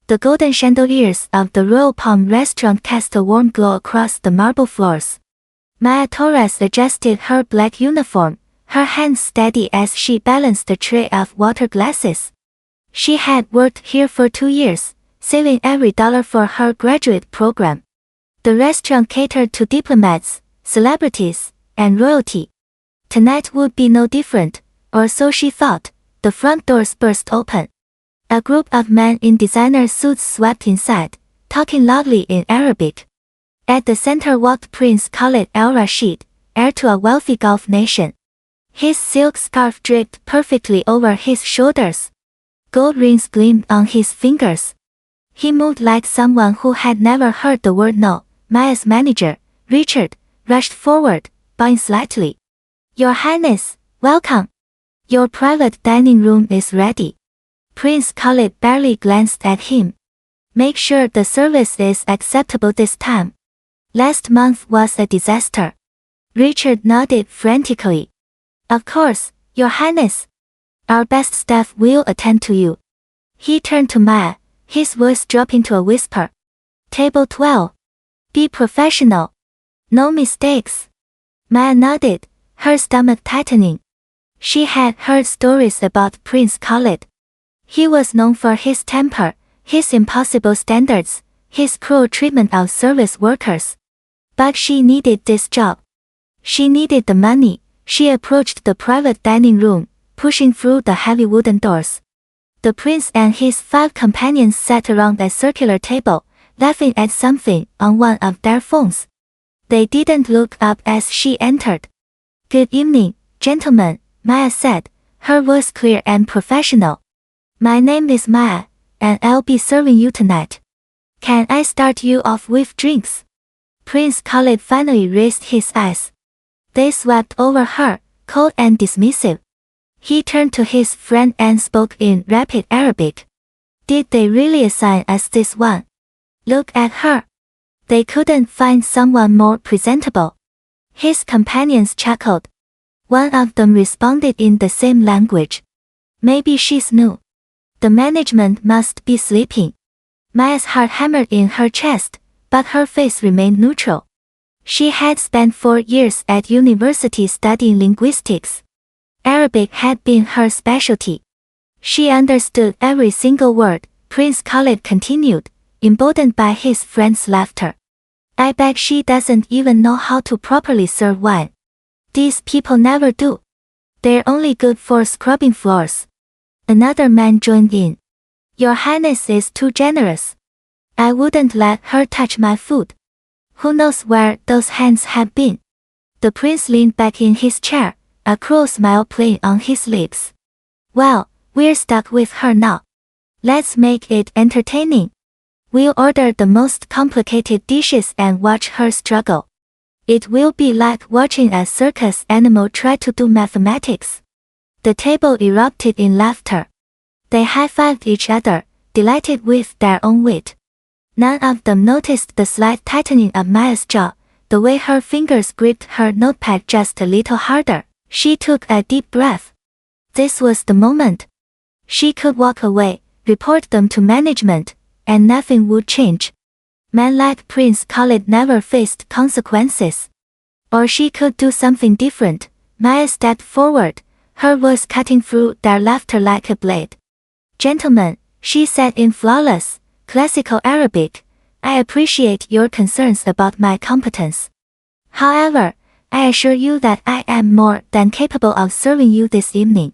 The golden chandeliers of the Royal Palm restaurant cast a warm glow across the marble floors. Maya Torres adjusted her black uniform, her hands steady as she balanced a tray of water glasses. She had worked here for 2 years, saving every dollar for her graduate program. The restaurant catered to diplomats, celebrities, and royalty. Tonight would be no different, or so she thought. The front doors burst open. A group of men in designer suits swept inside, talking loudly in Arabic. At the center walked Prince Khalid al-Rashid, heir to a wealthy Gulf nation. His silk scarf draped perfectly over his shoulders. Gold rings gleamed on his fingers. He moved like someone who had never heard the word no. Maya's manager, Richard, rushed forward, bowing slightly. Your Highness, welcome. Your private dining room is ready. Prince Khalid barely glanced at him. Make sure the service is acceptable this time. Last month was a disaster. Richard nodded frantically. Of course, Your Highness. Our best staff will attend to you. He turned to Maya, his voice dropping to a whisper. Table 12. Be professional. No mistakes. Maya nodded, her stomach tightening. She had heard stories about Prince Khalid. He was known for his temper, his impossible standards, his cruel treatment of service workers. But she needed this job. She needed the money. She approached the private dining room, pushing through the heavy wooden doors. The prince and his 5 companions sat around a circular table, laughing at something on one of their phones. They didn't look up as she entered. Good evening, gentlemen, Maya said, her voice clear and professional. My name is Maya, and I'll be serving you tonight. Can I start you off with drinks? Prince Khalid finally raised his eyes. They swept over her, cold and dismissive. He turned to his friend and spoke in rapid Arabic. Did they really assign us this one? Look at her. They couldn't find someone more presentable. His companions chuckled. One of them responded in the same language. Maybe she's new. The management must be sleeping. Maya's heart hammered in her chest, but her face remained neutral. She had spent 4 years at university studying linguistics. Arabic had been her specialty. She understood every single word, Prince Khalid continued, emboldened by his friend's laughter. I bet she doesn't even know how to properly serve wine. These people never do. They're only good for scrubbing floors. Another man joined in. Your Highness is too generous. I wouldn't let her touch my food. Who knows where those hands have been? The prince leaned back in his chair, a cruel smile playing on his lips. Well, we're stuck with her now. Let's make it entertaining. We'll order the most complicated dishes and watch her struggle. It will be like watching a circus animal try to do mathematics. The table erupted in laughter. They high-fived each other, delighted with their own wit. None of them noticed the slight tightening of Maya's jaw, the way her fingers gripped her notepad just a little harder. She took a deep breath. This was the moment. She could walk away, report them to management, and nothing would change. Men like Prince Khalid never faced consequences. Or she could do something different. Maya stepped forward, her voice cutting through their laughter like a blade. Gentlemen, she said in flawless, classical Arabic, I appreciate your concerns about my competence. However, I assure you that I am more than capable of serving you this evening.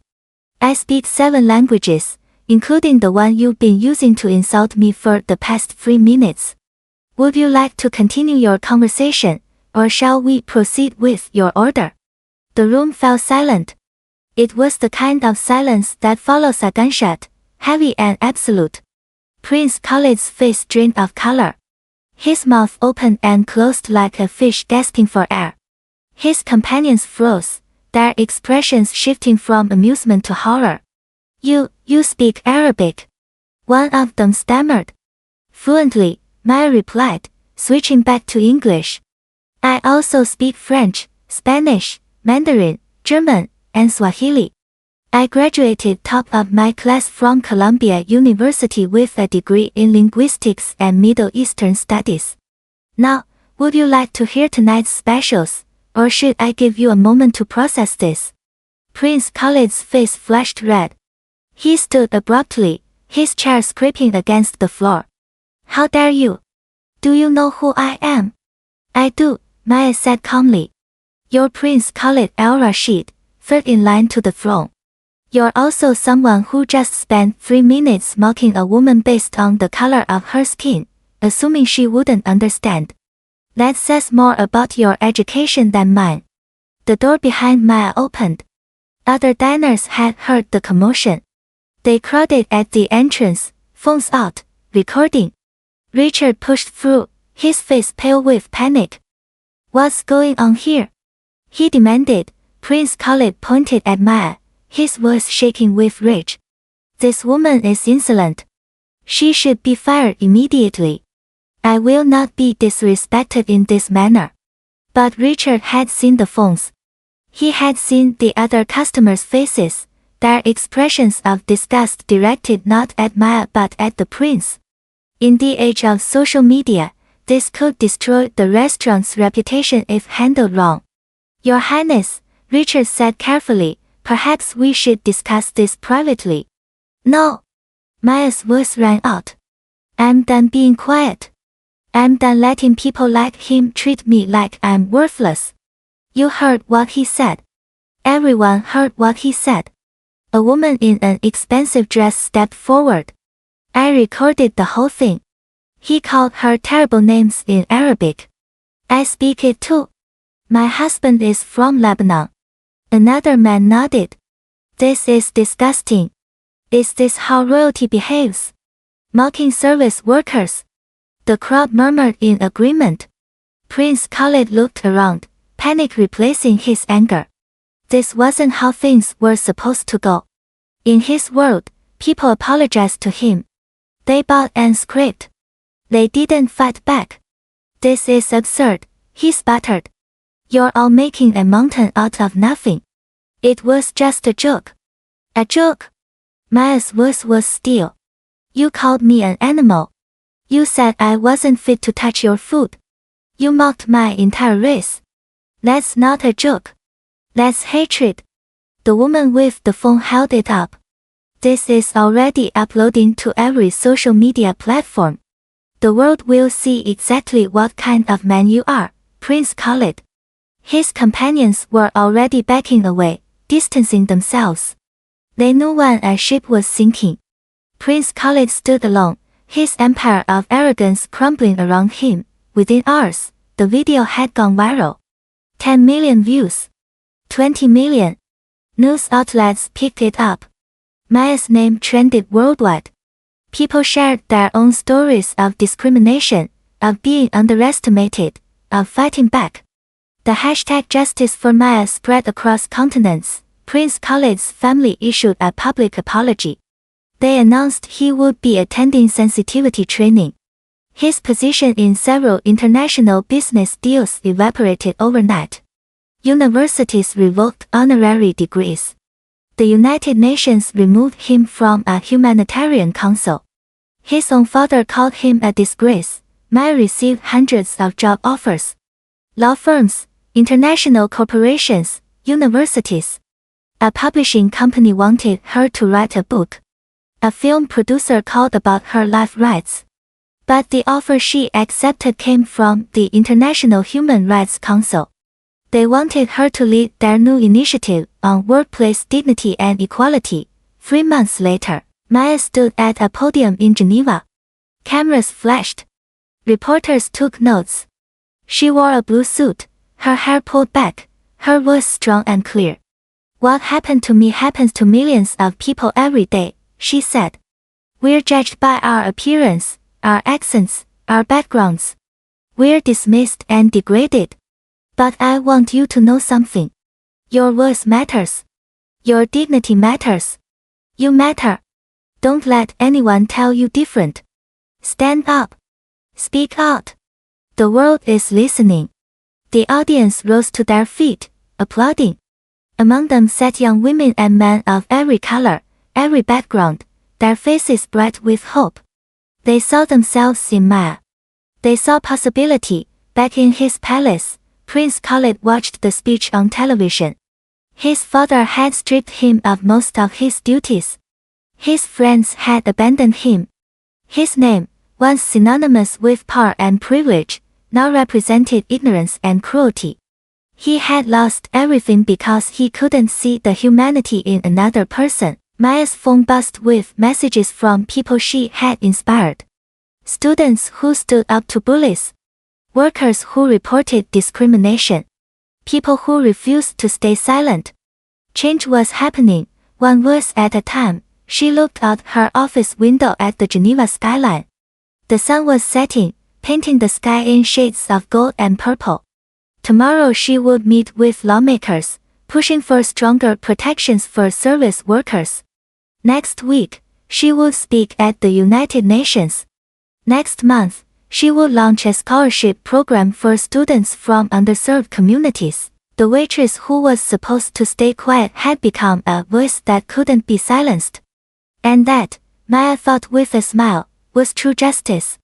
I speak 7 languages, including the one you've been using to insult me for the past 3 minutes. Would you like to continue your conversation, or shall we proceed with your order? The room fell silent. It was the kind of silence that follows a gunshot, heavy and absolute. Prince Khalid's face drained of color. His mouth opened and closed like a fish gasping for air. His companions froze, their expressions shifting from amusement to horror. You speak Arabic? One of them stammered. Fluently, Maya replied, switching back to English. I also speak French, Spanish, Mandarin, German, and Swahili. I graduated top of my class from Columbia University with a degree in Linguistics and Middle Eastern Studies. Now, would you like to hear tonight's specials, or should I give you a moment to process this? Prince Khalid's face flushed red. He stood abruptly, his chair scraping against the floor. How dare you? Do you know who I am? I do, Maya said calmly. You're Prince Khalid al-Rashid, third in line to the throne. You're also someone who just spent 3 minutes mocking a woman based on the color of her skin, assuming she wouldn't understand. That says more about your education than mine. The door behind Maya opened. Other diners had heard the commotion. They crowded at the entrance, phones out, recording. Richard pushed through, his face pale with panic. What's going on here? He demanded. Prince Khalid pointed at Maya, his voice shaking with rage. This woman is insolent. She should be fired immediately. I will not be disrespected in this manner. But Richard had seen the phones. He had seen the other customers' faces, their expressions of disgust directed not at Maya but at the prince. In the age of social media, this could destroy the restaurant's reputation if handled wrong. Your Highness, Richard said carefully, perhaps we should discuss this privately. No. Maya's voice rang out. I'm done being quiet. I'm done letting people like him treat me like I'm worthless. You heard what he said. Everyone heard what he said. A woman in an expensive dress stepped forward. I recorded the whole thing. He called her terrible names in Arabic. I speak it too. My husband is from Lebanon. Another man nodded. This is disgusting. Is this how royalty behaves? Mocking service workers. The crowd murmured in agreement. Prince Khalid looked around, panic replacing his anger. This wasn't how things were supposed to go. In his world, people apologized to him. They bowed and scraped. They didn't fight back. This is absurd, he sputtered. You're all making a mountain out of nothing. It was just a joke. A joke? Maya's voice was still. You called me an animal. You said I wasn't fit to touch your food. You mocked my entire race. That's not a joke. That's hatred. The woman with the phone held it up. This is already uploading to every social media platform. The world will see exactly what kind of man you are, Prince Khalid. His companions were already backing away, distancing themselves. They knew when a ship was sinking. Prince Khalid stood alone, his empire of arrogance crumbling around him. Within hours, the video had gone viral. 10 million views. 20 million. News outlets picked it up. Maya's name trended worldwide. People shared their own stories of discrimination, of being underestimated, of fighting back. The hashtag Justice for Maya spread across continents. Prince Khalid's family issued a public apology. They announced he would be attending sensitivity training. His position in several international business deals evaporated overnight. Universities revoked honorary degrees. The United Nations removed him from a humanitarian council. His own father called him a disgrace. Maya received hundreds of job offers. Law firms, international corporations, universities. A publishing company wanted her to write a book. A film producer called about her life rights. But the offer she accepted came from the International Human Rights Council. They wanted her to lead their new initiative on workplace dignity and equality. 3 months later, Maya stood at a podium in Geneva. Cameras flashed. Reporters took notes. She wore a blue suit, her hair pulled back, her voice strong and clear. What happened to me happens to millions of people every day, she said. We're judged by our appearance, our accents, our backgrounds. We're dismissed and degraded. But I want you to know something. Your voice matters. Your dignity matters. You matter. Don't let anyone tell you different. Stand up. Speak out. The world is listening. The audience rose to their feet, applauding. Among them sat young women and men of every color, every background, their faces bright with hope. They saw themselves in Maya. They saw possibility. Back in his palace, Prince Khalid watched the speech on television. His father had stripped him of most of his duties. His friends had abandoned him. His name, once synonymous with power and privilege, now represented ignorance and cruelty. He had lost everything because he couldn't see the humanity in another person. Maya's phone buzzed with messages from people she had inspired. Students who stood up to bullies. Workers who reported discrimination. People who refused to stay silent. Change was happening, one voice at a time. She looked out her office window at the Geneva skyline. The sun was setting, painting the sky in shades of gold and purple. Tomorrow she would meet with lawmakers, pushing for stronger protections for service workers. Next week, she would speak at the United Nations. Next month, she would launch a scholarship program for students from underserved communities. The waitress who was supposed to stay quiet had become a voice that couldn't be silenced. And that, Maya thought with a smile, was true justice.